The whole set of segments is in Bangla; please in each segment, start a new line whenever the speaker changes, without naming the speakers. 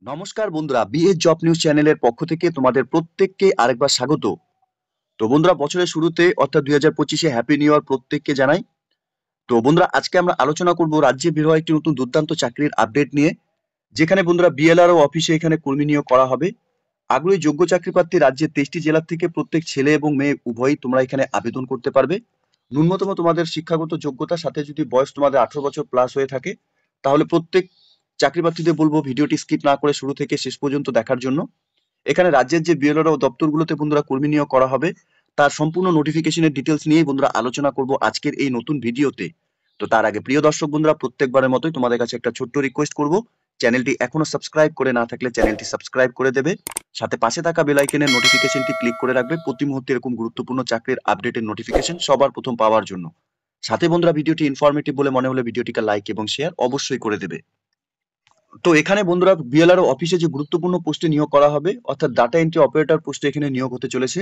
নমস্কার বন্ধুরা, বিএস জব নিউজ চ্যানেলের পক্ষ থেকে তোমাদের প্রত্যেককে আরেকবার স্বাগত। তো বন্ধুরা, বছরের শুরুতে অর্থাৎ 2025-এ হ্যাপি নিউ ইয়ার প্রত্যেককে জানাই। তো বন্ধুরা, আজকে আমরা আলোচনা করব রাজ্যে বের হওয়া একটি নতুন দুর্দান্ত চাকরির আপডেট নিয়ে, যেখানে বন্ধুরা বিএলআরও অফিসে এখানে কর্মী নিয়োগ করা হবে। আগ্রহী যোগ্য চাকরি প্রার্থী রাজ্যের 23টি জেলা থেকে প্রত্যেক ছেলে এবং মেয়ে উভয়ই তোমরা এখানে আবেদন করতে পারবে। ন্যূনতম তোমাদের শিক্ষাগত যোগ্যতার সাথে যদি বয়স তোমাদের 18 বছর প্লাস হয়ে থাকে, তাহলে প্রত্যেক চাকরি প্রার্থীদের বলবো ভিডিওটি স্কিপ না করে শুরু থেকে শেষ পর্যন্ত দেখার জন্য। এখানে রাজ্যের যে বিএলআরও দপ্তরগুলোতে বন্ধুরা কর্মী নিয়োগ করা হবে, তার সম্পূর্ণ নোটিফিকেশনের ডিটেলস নিয়েই বন্ধুরা আলোচনা করব আজকের এই নতুন ভিডিওতে। তো তার আগে প্রিয় দর্শক বন্ধুরা, প্রত্যেকবারের মতোই তোমাদের কাছে একটা ছোট্ট রিকোয়েস্ট করব, চ্যানেলটি এখনো সাবস্ক্রাইব করে না থাকলে চ্যানেলটি সাবস্ক্রাইব করে দেবে, সাথে পাশে থাকা বেল আইকনের নোটিফিকেশনটি ক্লিক করে রাখবে প্রতি মুহূর্তে এরকম গুরুত্বপূর্ণ চাকরির আপডেটের নোটিফিকেশন সবার প্রথম পাওয়ার জন্য। সাথে বন্ধুরা, ভিডিওটি ইনফরমেটিভ বলে মনে হলে ভিডিওটিকে লাইক এবং শেয়ার অবশ্যই করে দেবে। তো এখানে বন্ধুরা বিএলআরও অফিসে যে গুরুত্বপূর্ণ পোস্টে নিয়োগ করা হবে, অর্থাৎ ডাটা এন্ট্রি অপারেটর পোস্টে এখানে নিয়োগ হতে চলেছে।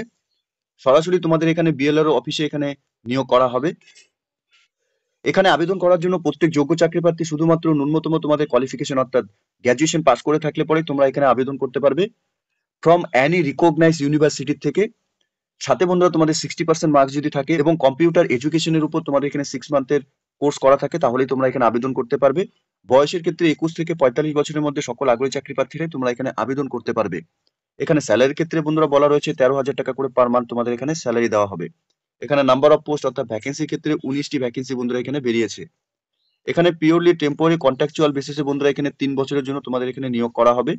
সরাসরি তোমাদের এখানে বিএলআরও অফিসে এখানে নিয়োগ করা হবে। এখানে আবেদন করার জন্য প্রত্যেক যোগ্য চাকরি প্রার্থী শুধুমাত্র ন্যূনতম তোমাদের কোয়ালিফিকেশন অর্থাৎ গ্র্যাজুয়েশন পাস করে থাকলে পরে তোমরা এখানে আবেদন করতে পারবে ফ্রম অ্যানি রিকগনাইজ ইউনিভার্সিটি থেকে। সাথে বন্ধুরা তোমাদের 60% মার্কস যদি থাকে এবং কম্পিউটার এডুকেশনের উপর তোমাদের এখানে 6 মান্থের কোর্স করা থাকে, তাহলেই তোমরা এখানে আবেদন করতে পারবে। বয়সের ক্ষেত্রে 21 থেকে 45 বছরের মধ্যে সকল আগ্রহী চাকরি প্রার্থীরাই তোমরা এখানে আবেদন করতে পারবে। এখানে স্যালারির ক্ষেত্রে বন্ধুরা বলা রয়েছে 13,000 টাকা করে পার মান্থ তোমাদের এখানে স্যালারি দেওয়া হবে। এখানে নাম্বার অফ পোস্ট অর্থাৎ ভ্যাকেন্সির ক্ষেত্রে 19টি ভ্যাকেন্সি বন্ধুরা এখানে বেরিয়েছে। এখানে পিওরলি টেম্পোরারি কন্ট্রাকচুয়াল বেসিসে বন্ধুরা এখানে 3 বছরের জন্য তোমাদের এখানে নিয়োগ করা হবে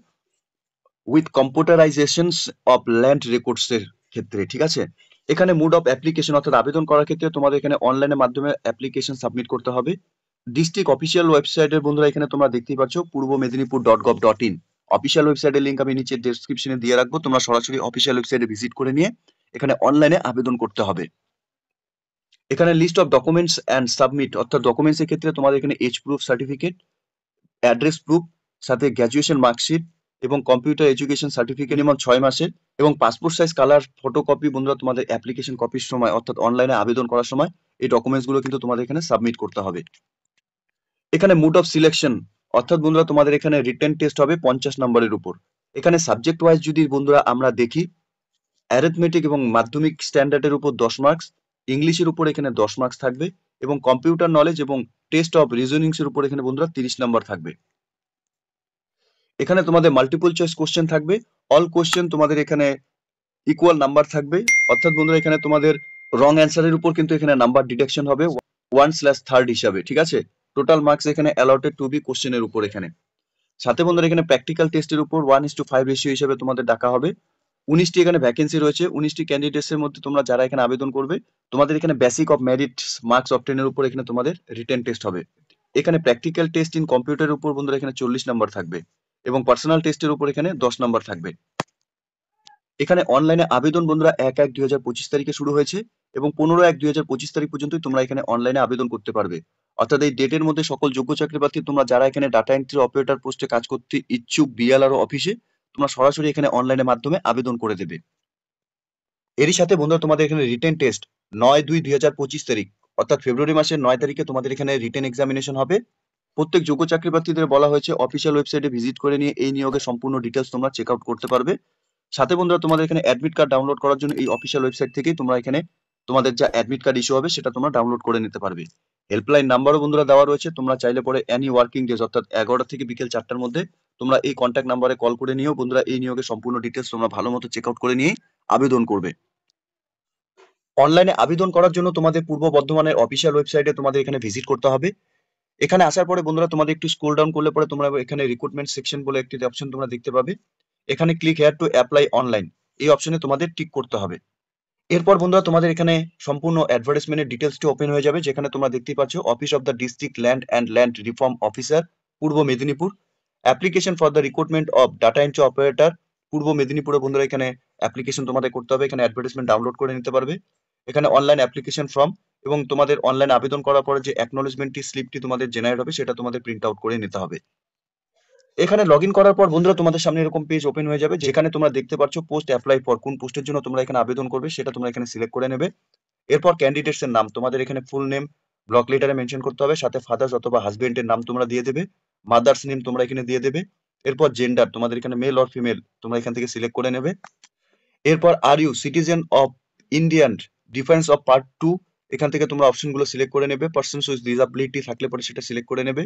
উইথ কম্পিউটারাইজেশনস অফ ল্যান্ড রেকর্ডস এর ক্ষেত্রে, ঠিক আছে। এখানে মোড অফ অ্যাপ্লিকেশন অর্থাৎ আবেদন করার ক্ষেত্রে তোমাদের এখানে অনলাইনের মাধ্যমে অ্যাপ্লিকেশন সাবমিট করতে হবে। ডিস্ট্রিক্ট অফিসিয়াল ওয়েবসাইটের বন্ধুরা এখানে তোমরা দেখতেই পাচ্ছ purbomeedinipur.gov.in। অফিসিয়াল ওয়েবসাইটের লিংক আমি নিচে ডেসক্রিপশনে দিয়ে রাখবো, তোমরা সরাসরি অফিসিয়াল ওয়েবসাইটে ভিজিট করে নিয়ে এখানে অনলাইনে আবেদন করতে হবে। এখানে list of documents and submit অর্থাৎ ডকুমেন্টস এর ক্ষেত্রে তোমাদের এখানে age proof certificate, address proof, সাথে গ্র্যাজুয়েশন মার্কশিট এবং কম্পিউটার এডুকেশন সার্টিফিকেট মিনিমাম 6 মাসের, এবং পাসপোর্ট সাইজ কালার ফটোকপি বন্ধুরা তোমাদের অ্যাপ্লিকেশন কপির সময় অর্থাৎ অনলাইনে আবেদন করার সময় এই ডকুমেন্টস গুলো কিন্তু তোমাদের এখানে সাবমিট করতে হবে। এখানে মোড অফ সিলেকশন অর্থাৎ বন্ধুরা তোমাদের এখানে রিটেন টেস্ট হবে 50 নম্বরের উপর। এখানে সাবজেক্ট ওয়াইজ যদি বন্ধুরা আমরা দেখি, অ্যারিথমেটিক এবং মাধ্যমিক স্ট্যান্ডার্ডের উপর 10 মার্কস, ইংলিশের উপর এখানে 10 মার্কস থাকবে, এবং কম্পিউটার নলেজ এবং টেস্ট অফ রিজনিংস এর উপর এখানে বন্ধুরা 30 নম্বর থাকবে। এখানে তোমাদের মাল্টিপল চয়েস কোশ্চেন থাকবে, অল কোশ্চেন তোমাদের এখানে ইকুয়াল নাম্বার থাকবে, অর্থাৎ বন্ধুরা এখানে তোমাদের রং অ্যান্সারের উপর কিন্তু এখানে নাম্বার ডিডাকশন হবে 1/3 হিসাবে, ঠিক আছে। টোটাল মার্কস এখানে অ্যালটেড টু বি কোশ্চেনের উপর এখানে। সাথে বন্ধুরা এখানে প্র্যাকটিক্যাল টেস্টের উপর 1:5 রেশিও হিসাবে তোমাদের ডাকা হবে। 19টি এখানে ভ্যাকেন্সি রয়েছে। 19টি ক্যান্ডিডেটস এর মধ্যে তোমরা যারা এখানে আবেদন করবে, তোমাদের এখানে বেসিক অফ মেরিট মার্কস অবটেনের উপর এখানে তোমাদের রিটেন টেস্ট হবে। এখানে প্র্যাকটিক্যাল টেস্ট ইন কম্পিউটারের উপর বন্ধুরা এখানে 40 নাম্বার থাকবে, এবং পার্সোনাল টেস্টের উপর এখানে 10 নাম্বার থাকবে। এখানে অনলাইনে আবেদন বন্ধুরা 1/1/2025 তারিখে শুরু হয়েছে, এবং 15/1/2025 তারিখ পর্যন্তই তোমরা এখানে অনলাইনে আবেদন করতে পারবে। অর্থাৎ এই ডেটের মধ্যে সকল যোগ্য চাকরি প্রার্থী তোমরা যারা এখানে ডাটা এন্ট্রি অপারেটর পোস্টে কাজ করতে ইচ্ছুক বিএলআরও অফিসে, তোমরা সরাসরি এখানে অনলাইনের মাধ্যমে আবেদন করে দেবে। এরই সাথে বন্ধুরা তোমাদের এখানে রিটেন টেস্ট 9/2/2025 তারিখ অর্থাৎ ফেব্রুয়ারি মাসের 9 তারিখে তোমাদের এখানে রিটেন এক্সামিনেশন হবে। প্রত্যেক যোগ্য চাকরি প্রার্থীদের বলা হয়েছে অফিসিয়াল ওয়েবসাইটে ভিজিট করে নিয়ে এই নিয়োগের সম্পূর্ণ ডিটেলস তোমরা চেক আউট করতে পারবে। সাথে বন্ধুরা তোমাদের এখানে অ্যাডমিট কার্ড ডাউনলোড করার জন্য এই অফিসিয়াল ওয়েবসাইট থেকেই তোমরা এখানে তোমাদের যা অ্যাডমিট কার্ড ইস্যু হবে সেটা তোমরা ডাউনলোড করে নিতে পারবে। হেল্পলাইন নাম্বারও বন্ধুরা দেওয়া রয়েছে, তোমরা চাইলে পরে এনি ওয়ার্কিং ডেজ অর্থাৎ 11টা থেকে বিকেল 4টার মধ্যে তোমরা এই কন্ট্যাক্ট নাম্বারে কল করে নিয়েও বন্ধুরা এই নিয়োগের সম্পূর্ণ ডিটেলস তোমরা ভালো মতো চেক আউট করে নিয়ে আবেদন করবে। অনলাইনে আবেদন করার জন্য তোমাদের পূর্ব বর্ধমানের অফিসিয়াল ওয়েবসাইটে তোমাদের এখানে ভিজিট করতে হবে। এখানে আসার পরে বন্ধুরা তোমাদের একটু স্ক্রল ডাউন করলে পরে তোমরা এখানে রিক্রুটমেন্ট সেকশন বলে একটি অপশন তোমরা দেখতে পাবে। এখানে click here to apply online এই অপশনে তোমাদের টিক করতে হবে। এরপর বন্ধুরা তোমাদের এখানে সম্পূর্ণ অ্যাডভার্টাইজমেন্টের ডিটেলসটি ওপেন হয়ে যাবে, যেখানে তোমরা দেখতেই পাচ্ছ office of the district land and land reform officer Purba Medinipur, application for the recruitment of data entry operator Purba মেদিনীপুরে বন্ধুরা এখানে অ্যাপ্লিকেশন তোমাদের করতে হবে। এখানে অ্যাডভার্টাইজমেন্ট ডাউনলোড করে নিতে পারবে। এখানে অনলাইন অ্যাপ্লিকেশন ফর্ম এবং তোমাদের অনলাইন আবেদন করার পরে যে অ্যাকনোলেজমেন্ট স্লিপটি তোমাদের জেনারেট হবে সেটা তোমাদের প্রিন্ট আউট করে নিতে হবে। এখানে লগ ইন করার পর বন্ধুরা তোমাদের সামনে এরকম পেজ ওপেন হয়ে যাবে, যেখানে তোমরা দেখতে পাচ্ছ পোস্ট অ্যাপ্লাই ফর, কোন পোস্টের জন্য তোমরা এখানে আবেদন করবে সেটা তোমরা এখানে সিলেক্ট করে নেবে। এরপর ক্যান্ডিডেটস এর নাম তোমাদের এখানে ফুল নেম ব্লক লেটারে মেনশন করতে হবে, সাথে ফাদার্স অথবা হাজবেন্ডের নাম তোমরা দিয়ে দেবে, মাদার্স নেম তোমরা এখানে দিয়ে দেবে, এরপর জেন্ডার, তোমাদের এখানে মেল অর ফিমেল তোমরা এখান থেকে সিলেক্ট করে নেবে। এরপর are you citizen of Indian defence of part 2, এখান থেকে তোমরা অপশনগুলো সিলেক্ট করে নেবে। পারসনস উইথ ডিসএবিলিটি থাকলে পরে সেটা সিলেক্ট করে নেবে।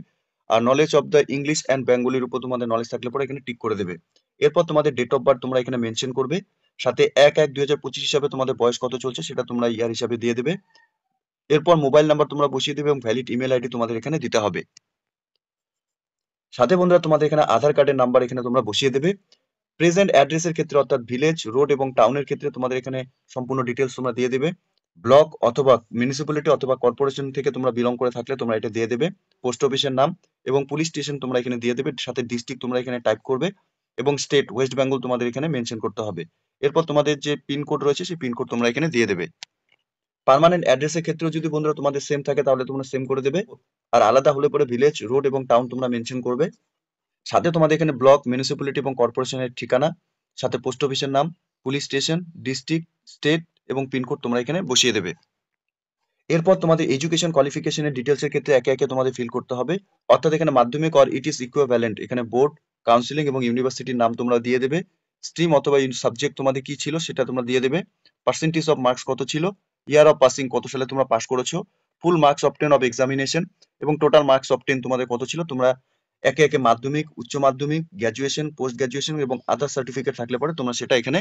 আর knowledge of the English and বেঙ্গলির উপর তোমাদের নলেজ থাকলে পরে এখানে টিক করে দেবে। এরপর তোমাদের ডেট অফ বার্থ তোমরা এখানে মেনশন করবে, সাথে 1/1/2025 হিসাবে তোমাদের বয়স কত চলছে সেটা তোমরা ইয়ার হিসাবে দিয়ে দেবে। এরপর মোবাইল নাম্বার তোমরা বসিয়ে দেবে এবং ভ্যালিড ইমেল আইডি তোমাদের এখানে দিতে হবে। সাথে বন্ধুরা তোমাদের এখানে আধার কার্ডের নাম্বার এখানে তোমরা বসিয়ে দেবে। প্রেজেন্ট অ্যাড্রেসের ক্ষেত্রে অর্থাৎ ভিলেজ, রোড এবং টাউনের ক্ষেত্রে তোমাদের এখানে সম্পূর্ণ ডিটেলস তোমরা দিয়ে দেবে। ব্লক অথবা মিউনিসিপ্যালিটি অথবা কর্পোরেশন থেকে তোমরা বিলং করে থাকলে তোমরা এটা দিয়ে দেবে। পোস্ট অফিসের নাম এবং পুলিশ স্টেশন তোমরা এখানে দিয়ে দেবে, সাথে ডিস্ট্রিক্ট তোমরা এখানে টাইপ করবে এবং স্টেট ওয়েস্ট বেঙ্গল তোমাদের এখানে মেনশন করতে হবে। এরপর তোমাদের যে পিনকোড রয়েছে সেই পিনকোড তোমরা এখানে দিয়ে দেবে। পার্মানেন্ট অ্যাড্রেসের ক্ষেত্রেও যদি বন্ধুরা তোমাদের সেম থাকে তাহলে তোমরা সেম করে দেবে, আর আলাদা হলে পরে ভিলেজ, রোড এবং টাউন তোমরা মেনশন করবে। সাথে তোমাদের এখানে ব্লক, মিউনিসিপ্যালিটি এবং কর্পোরেশনের ঠিকানা, সাথে পোস্ট অফিসের নাম, পুলিশ স্টেশন, ডিস্ট্রিক্ট, স্টেট এবং পিনকোড তোমরা এখানে বসিয়ে দেবে। এরপর তোমাদের এডুকেশন কোয়ালিফিকেশনের ডিটেলসের ক্ষেত্রে একে একে তোমাদের ফিল করতে হবে, অর্থাৎ এখানে মাধ্যমিক অর ইট ইজ ইকুইভ্যালেন্ট, এখানে বোর্ড, কাউন্সিলিং এবং ইউনিভার্সিটির নাম তোমরা দিয়ে দেবে। স্ট্রিম অথবা সাবজেক্ট তোমাদের কি ছিল সেটা তোমরা দিয়ে দেবে। পার্সেন্টেজ অফ মার্কস কত ছিল, ইয়ার অফ পাসিং কত সালে তোমরা পাস করেছো, full marks obtain of examination এবং টোটাল মার্কস অবটেন তোমাদের কত ছিল। তোমরা একে একে মাধ্যমিক, উচ্চ মাধ্যমিক, গ্র্যাজুয়েশন, পোস্ট গ্র্যাজুয়েশন এবং আদার সার্টিফিকেট থাকলে পরে তোমরা সেটা এখানে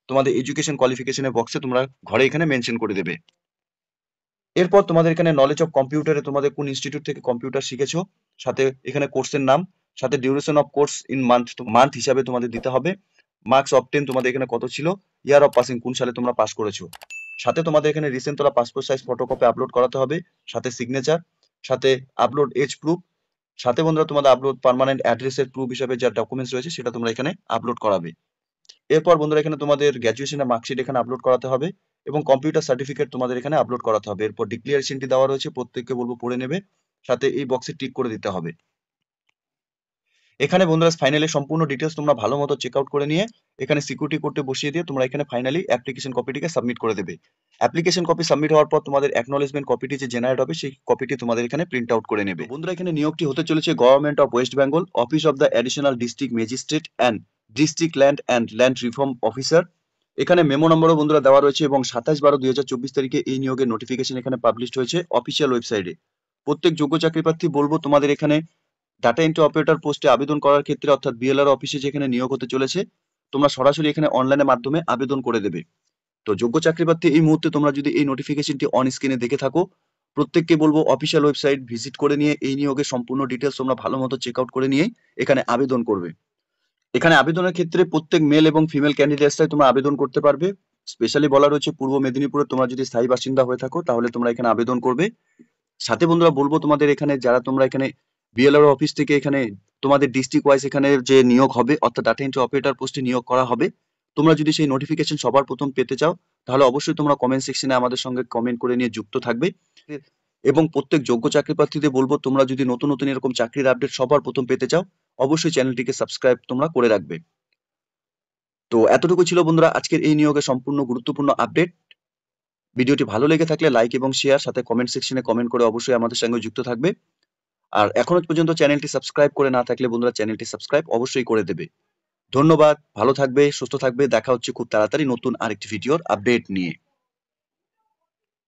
তোমাদের এডুকেশন কোয়ালিফিকেশনের বক্সে তোমরা ঘরে এখানে মেনশন করে দেবে। এরপর তোমাদের এখানে নলেজ অফ কম্পিউটারে তোমাদের কোন ইনস্টিটিউট থেকে কম্পিউটার শিখেছো, সাথে এখানে কোর্সের নাম, সাথে duration of course in month হিসাবে তোমাদের দিতে হবে। মার্কস অবটেন তোমাদের এখানে কত ছিল, ইয়ার অফ পাসিং কোন সালে তোমরা পাস করেছো। সাথে তোমাদের এখানে রিসেন্ট তোলা পাসপোর্ট সাইজ ফটোকপি আপলোড করাতে হবে, সাথে সিগনেচার, সাথে আপলোড এজ প্রুফ, সাথে বন্ধুরা তোমাদের আপলোড পার্মানেন্ট অ্যাড্রেসের প্রুফ হিসাবে যা ডকুমেন্টস রয়েছে সেটা তোমরা এখানে আপলোড করাবে। এরপর বন্ধুরা এখানে তোমাদের গ্র্যাজুয়েশনের মার্কশিট এখানে আপলোড করাতে হবে এবং কম্পিউটার সার্টিফিকেট তোমাদের এখানে আপলোড করাতে হবে। এরপর ডিক্লারেশনটি দেওয়া রয়েছে, প্রত্যেককে বলবো পড়ে নেবে, সাথে এই বক্সে টিক করে দিতে হবে। এখানে বন্ধুরা ফাইনালি সম্পূর্ণ ডিটেলস তোমরা ভালো মতো চেক আউট করে নিয়ে এখানে সিকিউরিটি কোডে বসিয়ে দিয়ে তোমরা এখানে ফাইনালি অ্যাপ্লিকেশন কপিটিকে সাবমিট করে দেবে। অ্যাপ্লিকেশন কপি সাবমিট হওয়ার পর তোমাদের অ্যাকনলেজমেন্ট কপিটি যে জেনারেট হবে সেই কপিটি তোমাদের এখানে প্রিন্ট আউট করে নেবে। বন্ধুরা এখানে নিয়োগটি হতে চলেছে government of West Bengal, office of the additional district magistrate and district land reform officer. এখানে মেমো নম্বরও বন্ধুরা দেওয়া রয়েছে এবং 27/12/2024 তারিখে এই নিয়োগের নোটিফিকেশন এখানে পাবলিশ হয়েছে অফিসিয়াল ওয়েবসাইটে। প্রত্যেক যোগ্য চাকরি প্রার্থী বলবো তোমাদের এখানে ডাটা এন্ট্রি অপারেটর পোস্টে আবেদন করার ক্ষেত্রে অর্থাৎ বিএলআর অফিসে যেখানে নিয়োগ হতে চলেছে তোমরা সরাসরি এখানে অনলাইনের মাধ্যমে আবেদন করে দেবে। তো যোগ্য চাকরি প্রার্থী এই মুহূর্তে তোমরা যদি এই নোটিফিকেশনটি অন স্ক্রিনে দেখে থাকো, প্রত্যেককে বলবো অফিসিয়াল ওয়েবসাইট ভিজিট করে নিয়ে এই নিয়োগের সম্পূর্ণ ডিটেলস তোমরা ভালো মতো চেক আউট করে নিয়ে এখানে আবেদন করবে। এখানে আবেদনের ক্ষেত্রে প্রত্যেক মেল এবং ফিমেল ক্যান্ডিডেটসরাই তোমরা আবেদন করতে পারবে। স্পেশালি বলা রয়েছে পূর্ব মেদিনীপুরে তোমরা যদি স্থায়ী বাসিন্দা হয়ে থাকো তাহলে তোমরা এখানে আবেদন করবে। সাথে বন্ধুরা বলবো তোমাদের এখানে যারা তোমরা এখানে বিএলআর অফিস থেকে এখানে তোমাদের ডিস্ট্রিক্ট ওয়াইজ এখানে যে নিয়োগ হবে অর্থাৎ ডাটা এন্ট্রি অপারেটর পোস্টে নিয়োগ করা হবে, তোমরা যদি সেই নোটিফিকেশন সবার প্রথম পেতে চাও তাহলে অবশ্যই তোমরা কমেন্ট সেকশনে আমাদের সঙ্গে কমেন্ট করে নিয়ে যুক্ত থাকবে। এবং প্রত্যেক যোগ্য চাকরি প্রার্থীদের বলবো তোমরা যদি নতুন নতুন এরকম চাকরির আপডেট সবার প্রথম পেতে চাও অবশ্যই চ্যানেলটিকে সাবস্ক্রাইব তোমরা করে রাখবে। তো এতটুকু ছিল বন্ধুরা আজকের এই নিয়োগের সম্পূর্ণ গুরুত্বপূর্ণ আপডেট। ভিডিওটি ভালো লেগে থাকলে লাইক এবং শেয়ার, সাথে কমেন্ট সেকশনে কমেন্ট করে অবশ্যই আমাদের সঙ্গে যুক্ত থাকবে। আর এখনো পর্যন্ত চ্যানেলটি সাবস্ক্রাইব করে না থাকলে বন্ধুরা চ্যানেলটি সাবস্ক্রাইব অবশ্যই করে দেবে। ধন্যবাদ, ভালো থাকবে, সুস্থ থাকবে, দেখা হচ্ছে খুব তাড়াতাড়ি নতুন আরেকটি ভিডিওর আপডেট নিয়ে।